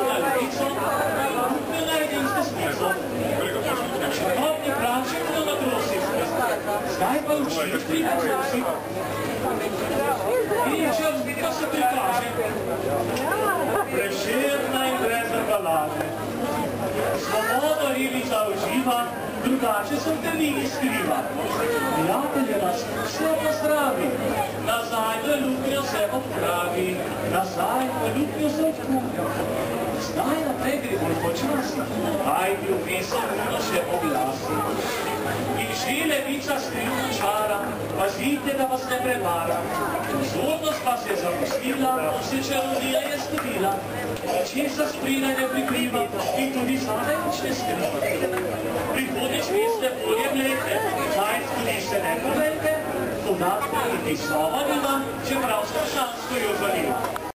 na levico, na edinsko smislo. Črnobni prači bodo na grosiste, zdaj pa učili pri prosi. In če pa se prikaže, preširna in brez balade. Svobodo Ilica uživa, drugače se v temini skriva. Prijatelje nas vse pozdravi, nazaj v luknjo se odpravi, nazaj v luknjo se odkuplja. Zdaj naprej gre bolj počasi, ajdi v pisarno še oglasi. In že levica skrivna čara, pazite, da vas ne prevara. Vzornost pa se je zapustila, vse čarovnija je stopila. Česa sprina ne prikriva in tudi zadaj nič ne skriva. Prihodnič misle bolje mlete, kaj tudi se ne povejte, podatke in slova nima, čeprav strašansko jo žalila.